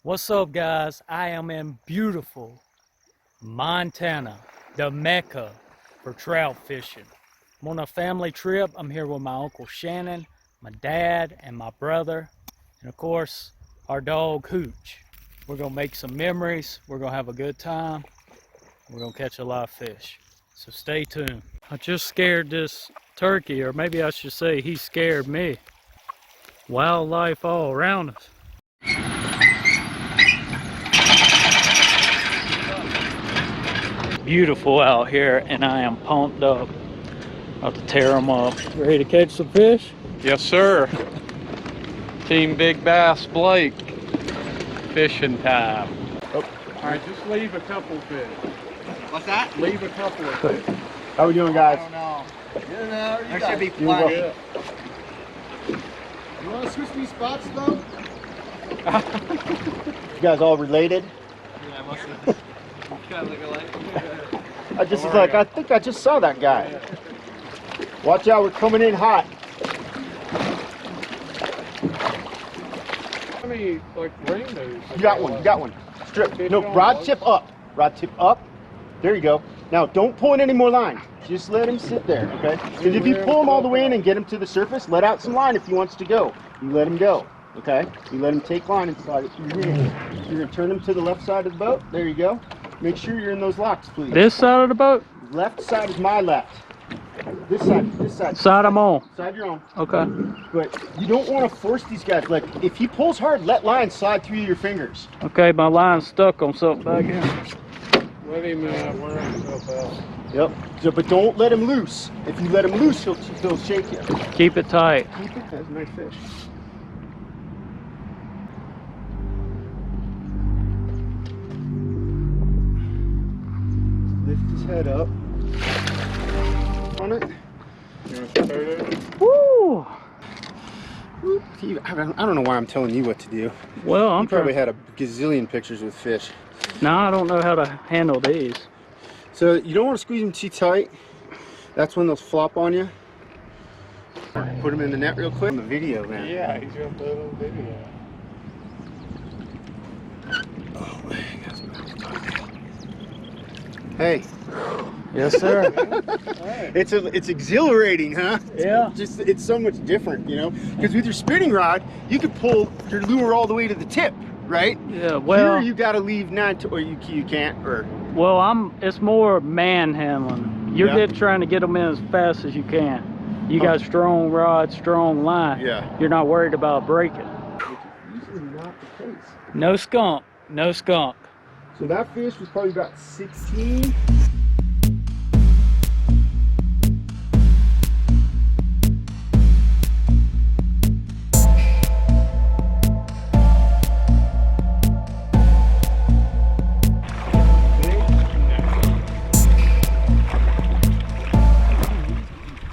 What's up, guys? I am in beautiful Montana, the Mecca for trout fishing. I'm on a family trip. I'm here with my Uncle Shannon, my dad, and my brother, and of course, our dog Hooch. We're gonna make some memories. We're gonna have a good time. We're gonna catch a lot of fish. So stay tuned. I just scared this turkey, or maybe I should say he scared me. Wildlife all around us. Beautiful out here, and I am pumped up. About to tear them up. Ready to catch some fish? Yes, sir. Team Big Bass Blake. Fishing time. Oh. All right, just leave a couple fish. What's that? Leave a couple of fish. How we doing, guys? I don't know. You know, there should be You plenty. You want to switch these spots, though? You guys all related? Yeah, most of them kind of look alike. I think I just saw that guy. Watch out, we're coming in hot. How many, like, rainbows? You got one. Strip. No, rod tip up. Rod tip up. There you go. Now, don't pull in any more line. Just let him sit there, okay? Because if you pull him all the way in and get him to the surface, let out some line if he wants to go. You let him go, okay? You let him take line and slide it through your hand. You're going to turn him to the left side of the boat. There you go. Make sure you're in those locks, please. This side of the boat? Left side is my left. This side. Side I'm on. Side you're on. Okay. But you don't want to force these guys. Like, if he pulls hard, let line slide through your fingers. Okay, my line's stuck on something back here. Let him wear himself out. Yep. So, but don't let him loose. If you let him loose, he'll shake you. Keep it tight. Keep it. That's a nice fish. Lift his head up. On it. Woo! I don't know why I'm telling you what to do. Well, I'm You probably had a gazillion pictures with fish. Now I don't know how to handle these. So you don't want to squeeze them too tight. That's when they'll flop on you. Put them in the net real quick. On the video, man. Yeah, he's gonna put it on video. Hey. Yes, sir. It's exhilarating, huh? Yeah. It's so much different, you know? Because with your spinning rod, you could pull your lure all the way to the tip, right? Yeah, well, here you got to leave or you can't, or well, it's more manhandling. You're Yeah. trying to get them in as fast as you can. You got strong rod, strong line. Yeah. You're not worried about breaking. usually not the case. No skunk. No skunk. So that fish was probably about 16.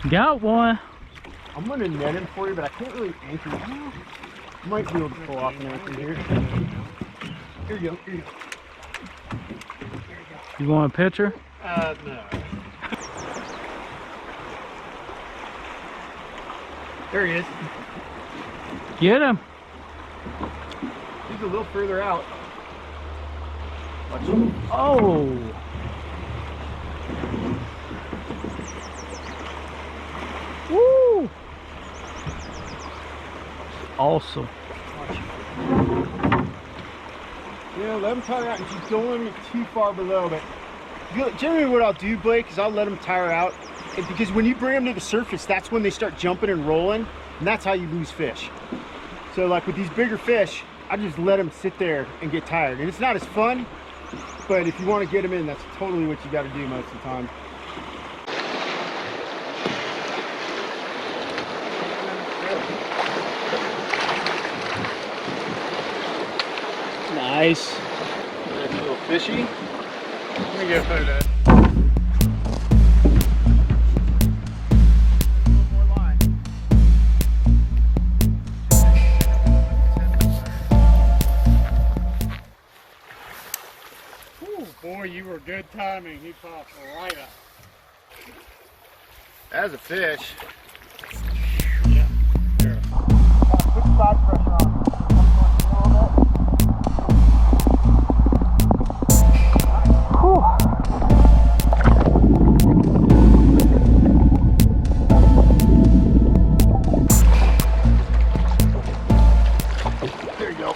Got one. I'm gonna net him for you, but I can't really anchor him. Might be able to pull off an anchor here. Here you go. Here you go. You want a picture? No. There he is. Get him. He's a little further out. Watch him. Oh. Woo. Awesome. Yeah, let him tire out, and just don't let him get too far below. But generally, what I'll do, Blake, is I'll let them tire out, because when you bring them to the surface, that's when they start jumping and rolling, and that's how you lose fish. So, like with these bigger fish, I just let them sit there and get tired, and it's not as fun. But if you want to get them in, that's totally what you got to do most of the time. Nice. It's a little fishy. Let me go through that. Boy, you were good timing. He popped right up. As a fish. Yeah. Put side pressure on. go.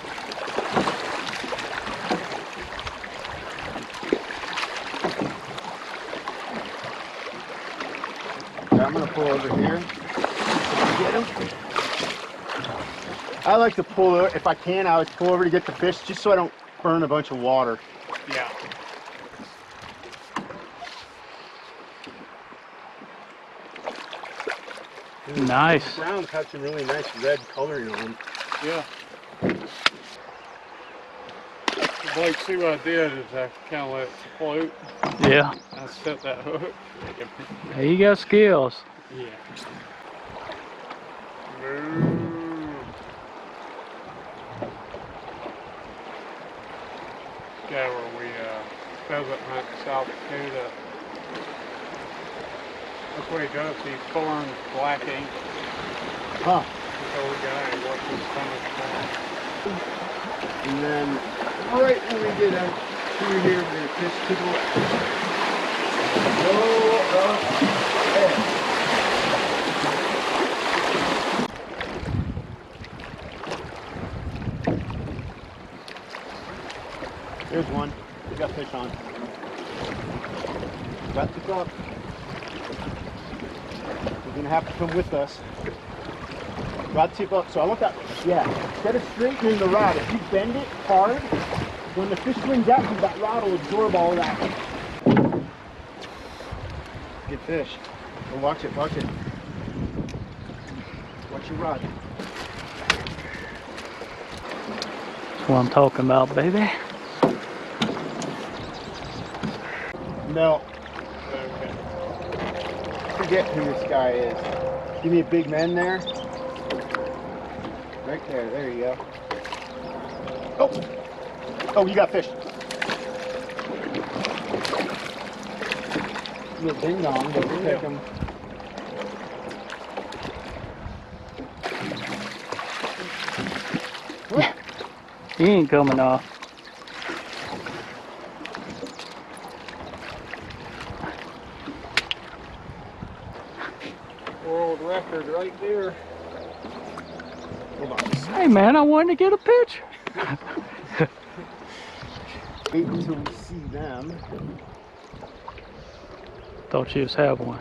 Okay, I'm gonna pull over here. Get him. I like to pull over, if I can, I like to pull over to get the fish just so I don't burn a bunch of water. Yeah. Nice. The browns have some really nice red coloring on them. Yeah. Blake, see what I did is I kind of let it float. Yeah. I set that hook. Hey, you got skills. Yeah. Move. Guy where we pheasant hunt in South Dakota. That's what he does. He forms black ink. Huh. This old guy works his stomach. And then right when we get out through here, we're gonna fish to the left. Go ahead. There's one. We got fish on. Got the cup. You're gonna have to come with us. Rod tip up. So I want that. Yeah. Instead of straightening the rod, if you bend it hard, when the fish swings at you, that rod will absorb all of that. Good fish. Well, watch it. Watch it. Watch your rod. That's what I'm talking about, baby. No. Okay. Forget who this guy is. Give me a big man there. Right there. There you go. Oh. Oh, you got fish. Little ding dong, but we'll take him. He ain't coming off. World record right there. Hold on. Hey man, I wanted to get a picture. Wait until we see them. Thought you just have one.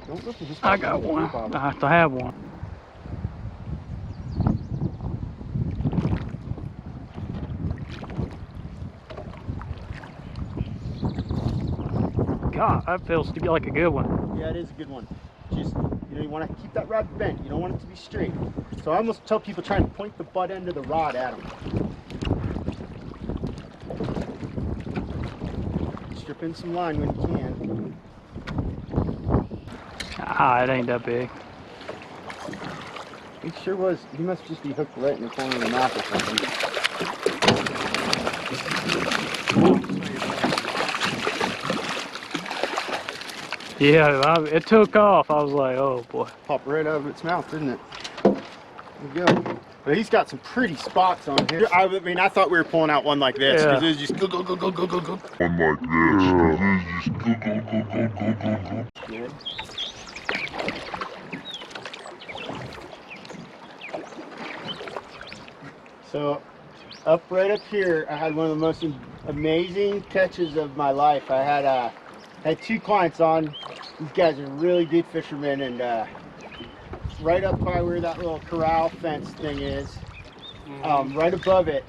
Don't look at his I got one. I have to have one. God, that feels to be like a good one. Yeah, it is a good one. Just, you want to keep that rod bent. You don't want it to be straight. So I almost tell people try and point the butt end of the rod at them. Strip in some line when you can. Ah, it ain't that big. He sure was. He must just be hooked right in the corner of the mouth or something. Yeah, it took off. I was like, oh boy. Popped right out of its mouth, didn't it? There we go. But he's got some pretty spots on here. I mean, I thought we were pulling out one like this because it was just go, go, go, go, go, go, go. One like this, just go, go, go, go, go, go, go. Good. So, right up here, I had one of the most amazing catches of my life. I had two clients on. These guys are really good fishermen, and right up by where that little corral fence thing is, right above it,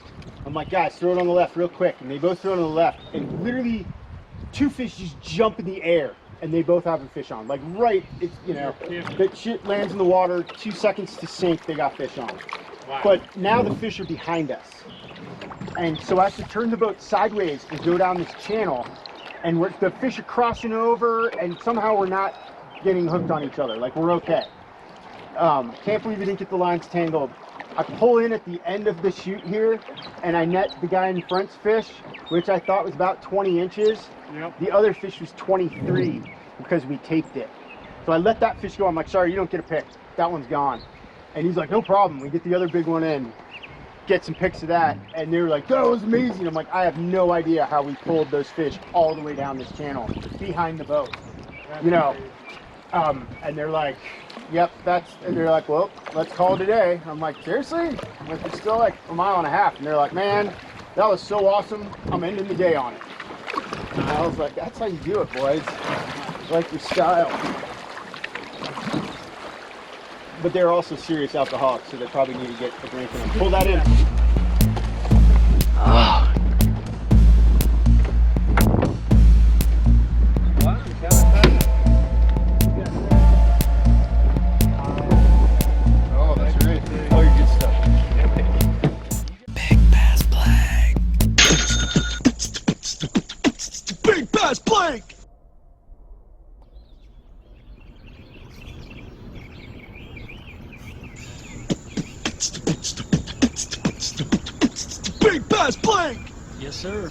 I'm like, guys, throw it on the left real quick. And they both throw it on the left, and literally two fish just jump in the air, and they both have a fish on. Like right, it's, that shit lands in the water, 2 seconds to sink, they got fish on. Wow. But now the fish are behind us. And so I have to turn the boat sideways and go down this channel, and the fish are crossing over, and somehow we're not getting hooked on each other. Like, we're okay. Can't believe we didn't get the lines tangled. I pull in at the end of the chute here, and I net the guy in front's fish, which I thought was about 20 inches. Yep. The other fish was 23 because we taped it. So I let that fish go. I'm like, sorry, you don't get a pick. That one's gone. And he's like, no problem. We get the other big one in, get some pics of that, and they were like, that was amazing. I'm like, I have no idea how we pulled those fish all the way down this channel behind the boat. And they're like, yep, and they're like, well, let's call it a day. I'm like, seriously? I'm like, it's still like a mile and a half. And they're like, man, that was so awesome. I'm ending the day on it. And I was like, that's how you do it, boys. Like your style. But they're also serious alcoholics, so they probably need to get a drink in them. Pull that in. Oh, that's right. Oh, your good stuff. Big Bass Blake. Big Bass Blake! Big Bass Blake! Yes, sir.